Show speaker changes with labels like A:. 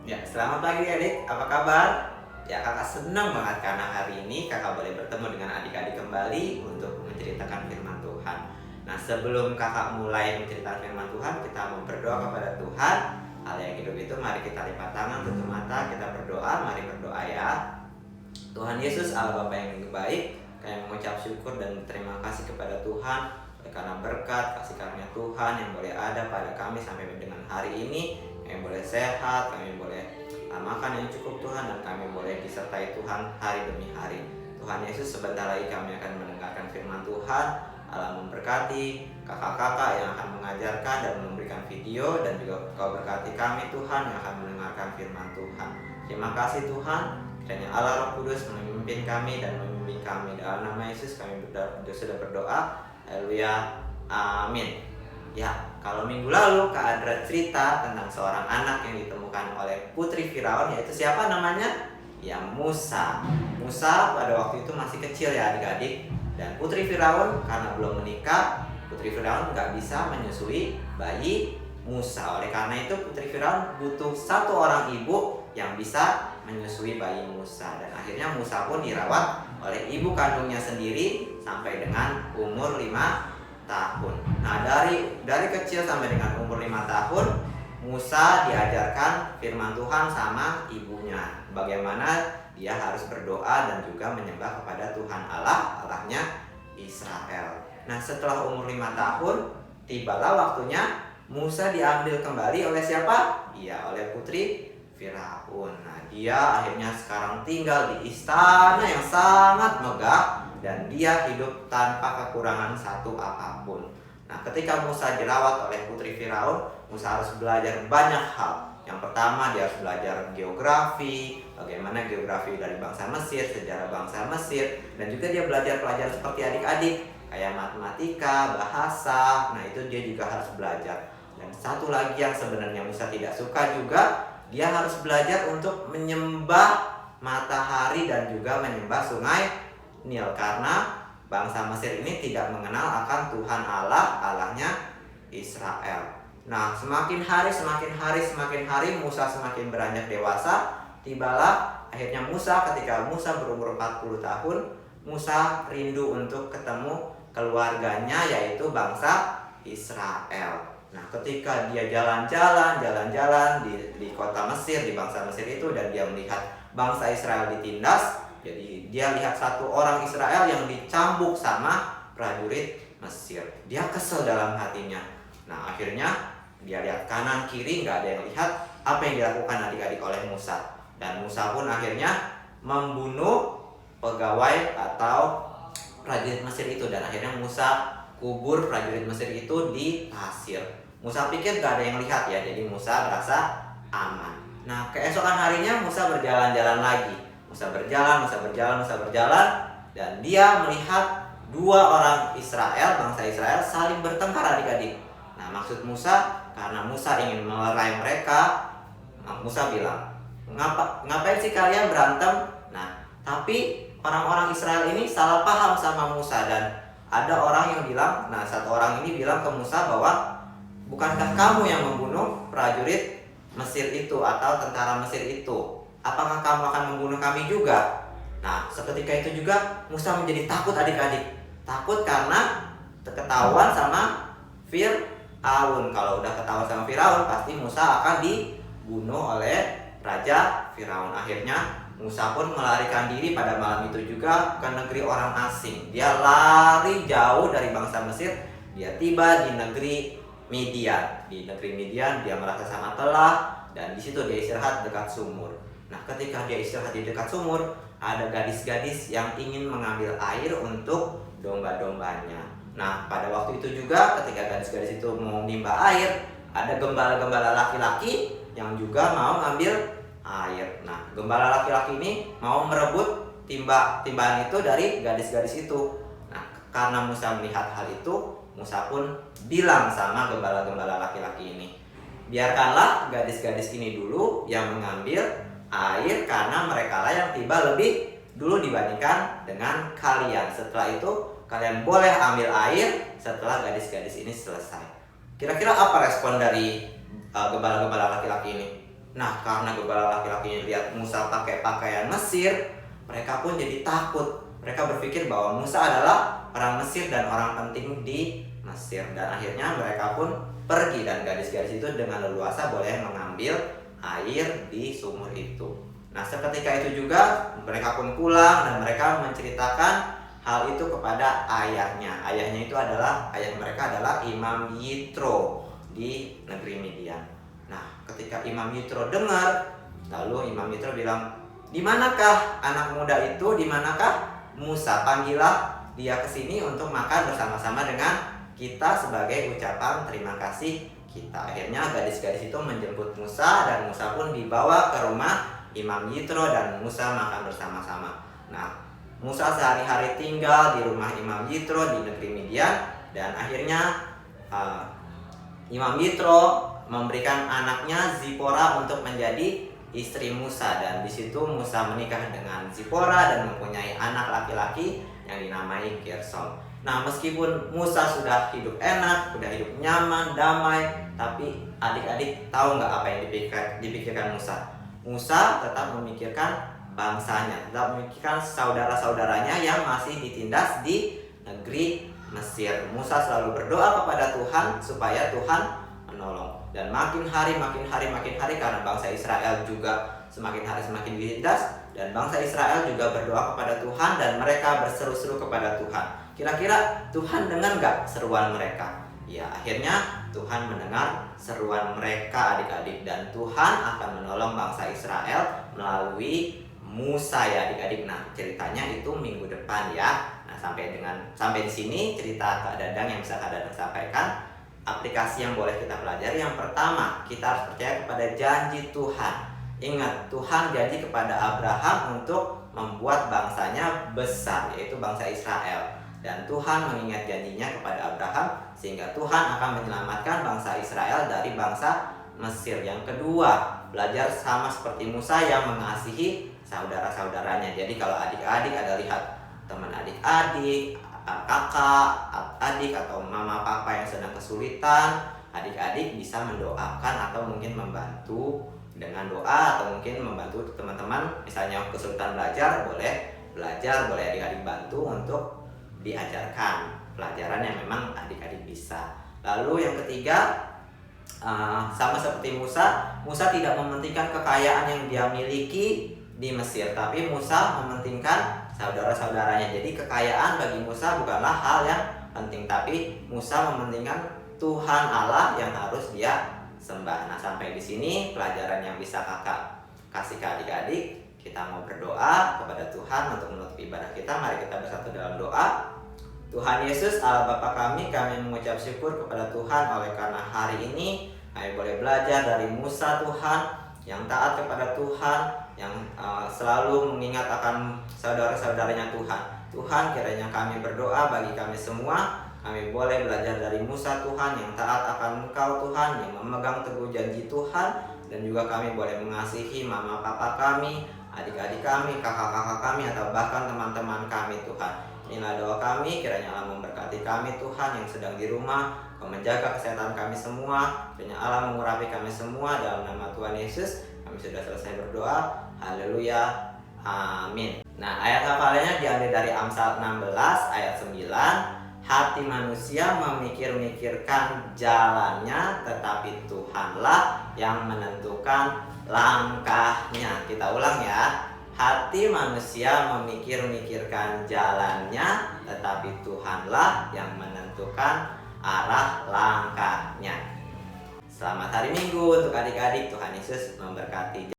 A: Ya, selamat pagi adik, apa kabar? Ya, kakak senang banget karena hari ini kakak boleh bertemu dengan adik-adik kembali untuk menceritakan firman Tuhan. Nah, sebelum kakak mulai menceritakan firman Tuhan, kita mau berdoa kepada Tuhan. Hal yang hidup itu, mari kita lipat tangan, tutup mata, kita berdoa, mari berdoa ya. Tuhan Yesus, Allah Bapa yang baik, kami mengucap syukur dan terima kasih kepada Tuhan karena berkat kasih karunia Tuhan yang boleh ada pada kami sampai dengan hari ini. Kami boleh sehat, kami boleh makan yang cukup Tuhan, dan kami boleh disertai Tuhan hari demi hari. Tuhan Yesus, sebentar lagi kami akan mendengarkan firman Tuhan. Allah memberkati kakak-kakak yang akan mengajarkan dan memberikan video, dan juga Kau berkati kami Tuhan yang akan mendengarkan firman Tuhan. Terima kasih Tuhan, kiranya Allah Roh Kudus memimpin kami dan membimbing kami. Dalam nama Yesus kami sudah berdoa. Haleluya, amin. Ya, kalau minggu lalu Kak Andra cerita tentang seorang anak yang ditemukan oleh putri Firaun, yaitu siapa namanya? Ya, Musa. Musa pada waktu itu masih kecil ya adik-adik. Dan putri Firaun karena belum menikah, putri Firaun nggak bisa menyusui bayi Musa. Oleh karena itu putri Firaun butuh satu orang ibu yang bisa menyusui bayi Musa. Dan akhirnya Musa pun dirawat oleh ibu kandungnya sendiri sampai dengan umur 5 tahun. Nah, dari kecil sampai dengan umur 5 tahun, Musa diajarkan firman Tuhan sama ibunya. Bagaimana dia harus berdoa dan juga menyembah kepada Tuhan Allahnya Israel. Nah, setelah umur 5 tahun, tibalah waktunya Musa diambil kembali oleh siapa? Iya, oleh putri Firaun. Nah, dia akhirnya sekarang tinggal di istana yang sangat megah, dan dia hidup tanpa kekurangan satu apapun. Nah, ketika Musa dirawat oleh putri Firaun, Musa harus belajar banyak hal. Yang pertama, dia harus belajar geografi, bagaimana geografi dari bangsa Mesir, sejarah bangsa Mesir, dan juga dia belajar pelajaran seperti adik-adik, kayak matematika, bahasa. Nah, itu dia juga harus belajar. Dan satu lagi yang sebenarnya Musa tidak suka juga, dia harus belajar untuk menyembah matahari dan juga menyembah sungai Nil, karena bangsa Mesir ini tidak mengenal akan Tuhan Allahnya Israel. Nah, semakin hari Musa semakin beranjak dewasa. Tibalah akhirnya ketika Musa berumur 40 tahun, Musa rindu untuk ketemu keluarganya, yaitu bangsa Israel. Nah, ketika dia jalan-jalan di kota Mesir, di bangsa Mesir itu, dan dia melihat bangsa Israel ditindas. Jadi dia lihat satu orang Israel yang dicambuk sama prajurit Mesir. Dia kesel dalam hatinya. Nah, akhirnya dia lihat kanan kiri, nggak ada yang lihat apa yang dilakukan adik-adik oleh Musa. Dan Musa pun akhirnya membunuh pegawai atau prajurit Mesir itu. Dan akhirnya Musa kubur prajurit Mesir itu di pasir. Musa pikir nggak ada yang lihat ya, jadi Musa merasa aman. Nah, keesokan harinya Musa berjalan-jalan lagi. Musa berjalan, dan dia melihat dua orang Israel, bangsa Israel, saling bertengkar adik-adik. Nah, maksud Musa, karena Musa ingin melerai mereka, Musa bilang, ngapain sih kalian berantem? Nah, tapi orang-orang Israel ini salah paham sama Musa, dan ada orang yang bilang, nah satu orang ini bilang ke Musa bahwa, bukankah kamu yang membunuh prajurit Mesir itu atau tentara Mesir itu? Apakah kamu akan membunuh kami juga? Nah, seketika itu juga Musa menjadi takut adik-adik. Takut karena ketahuan sama Firaun. Kalau udah ketahuan sama Firaun, pasti Musa akan dibunuh oleh Raja Firaun. Akhirnya Musa pun melarikan diri pada malam itu juga ke negeri orang asing. Dia lari jauh dari bangsa Mesir. Dia tiba di negeri Midian. Di negeri Midian dia merasa sangat lelah, dan di situ dia istirahat dekat sumur. Nah, ketika dia istirahat di dekat sumur, ada gadis-gadis yang ingin mengambil air untuk domba-dombanya. Nah, pada waktu itu juga ketika gadis-gadis itu mau nimba air, ada gembala-gembala laki-laki yang juga mau ngambil air. Nah, gembala laki-laki ini mau merebut timbahan itu dari gadis-gadis itu. Nah, karena Musa melihat hal itu, Musa pun bilang sama gembala-gembala laki-laki ini, biarkanlah gadis-gadis ini dulu yang mengambil air, karena mereka lah yang tiba lebih dulu dibandingkan dengan kalian. Setelah itu kalian boleh ambil air setelah gadis-gadis ini selesai. Kira-kira apa respon dari gembala-gembala laki-laki ini? Nah, karena gembala laki-lakinya lihat Musa pakai pakaian Mesir, mereka pun jadi takut. Mereka berpikir bahwa Musa adalah orang Mesir dan orang penting di Mesir. Dan akhirnya mereka pun pergi, dan gadis-gadis itu dengan leluasa boleh mengambil air di sumur itu. Nah, seketika itu juga mereka pun pulang dan mereka menceritakan hal itu kepada ayahnya. Ayah mereka adalah Imam Yitro di negeri Midian. Nah, ketika Imam Yitro dengar, lalu Imam Yitro bilang, "Di manakah anak muda itu? Di manakah Musa? Panggillah dia ke sini untuk makan bersama-sama dengan kita sebagai ucapan terima kasih kita." Akhirnya gadis-gadis itu menjemput Musa, dan Musa pun dibawa ke rumah Imam Yitro dan Musa makan bersama-sama. Nah, Musa sehari-hari tinggal di rumah Imam Yitro di negeri Midian, dan akhirnya Imam Yitro memberikan anaknya Zipora untuk menjadi istri Musa, dan di situ Musa menikah dengan Zipora dan mempunyai anak laki-laki yang dinamai Gersom. Nah, meskipun Musa sudah hidup enak, sudah hidup nyaman, damai, tapi adik-adik tahu nggak apa yang dipikirkan Musa? Musa tetap memikirkan bangsanya, tetap memikirkan saudara-saudaranya yang masih ditindas di negeri Mesir. Musa selalu berdoa kepada Tuhan supaya Tuhan menolong. Dan makin hari karena bangsa Israel juga semakin hari semakin ditindas, dan bangsa Israel juga berdoa kepada Tuhan dan mereka berseru-seru kepada Tuhan. Kira-kira Tuhan dengar nggak seruan mereka? Ya, akhirnya Tuhan mendengar seruan mereka, adik-adik, dan Tuhan akan menolong bangsa Israel melalui Musa, ya adik-adik. Nah, ceritanya itu minggu depan ya. Nah, sampai di sini cerita Kak Dadang yang bisa Kak Dadang sampaikan. Aplikasi yang boleh kita pelajari, yang pertama, kita harus percaya kepada janji Tuhan. Ingat, Tuhan janji kepada Abraham untuk membuat bangsanya besar, yaitu bangsa Israel. Dan Tuhan mengingat janjinya kepada Abraham, sehingga Tuhan akan menyelamatkan bangsa Israel dari bangsa Mesir. Yang kedua, belajar sama seperti Musa yang mengasihi saudara-saudaranya. Jadi kalau adik-adik ada lihat teman adik-adik, kakak, adik, atau mama papa yang sedang kesulitan, adik-adik bisa mendoakan atau mungkin membantu dengan doa, atau mungkin membantu teman-teman misalnya kesulitan belajar, boleh adik-adik bantu untuk diajarkan pelajaran yang memang adik-adik bisa. Lalu yang ketiga, sama seperti Musa tidak mementingkan kekayaan yang dia miliki di Mesir, tapi Musa mementingkan saudara-saudaranya. Jadi kekayaan bagi Musa bukanlah hal yang penting, tapi Musa mementingkan Tuhan Allah yang harus dia sembah. Nah, sampai di sini pelajaran yang bisa kakak kasih ke adik-adik. Kita mau berdoa kepada Tuhan untuk menutup ibadah kita. Mari kita bersatu dalam doa. Tuhan Yesus, Allah Bapa kami mengucap syukur kepada Tuhan oleh karena hari ini kami boleh belajar dari Musa, Tuhan, yang taat kepada Tuhan, yang selalu mengingat akan saudara-saudaranya Tuhan. Tuhan, kiranya kami berdoa bagi kami semua, kami boleh belajar dari Musa, Tuhan, yang taat akan Engkau, Tuhan, yang memegang teguh janji Tuhan, dan juga kami boleh mengasihi mama papa kami, adik-adik kami, kakak-kakak kami, atau bahkan teman-teman kami, Tuhan. Inilah doa kami, kiranya Allah memberkati kami, Tuhan, yang sedang di rumah, Kau menjaga kesehatan kami semua, kiranya Allah mengurapi kami semua, dalam nama Tuhan Yesus kami sudah selesai berdoa. Haleluya, amin. Nah, ayat hafalannya diambil dari Amsal 16 ayat 9. Hati manusia memikir-mikirkan jalannya, tetapi Tuhanlah yang menentukan langkahnya. Kita ulang ya. Hati manusia memikir-mikirkan jalannya, tetapi Tuhanlah yang menentukan arah langkahnya. Selamat hari Minggu untuk adik-adik. Tuhan Yesus memberkati.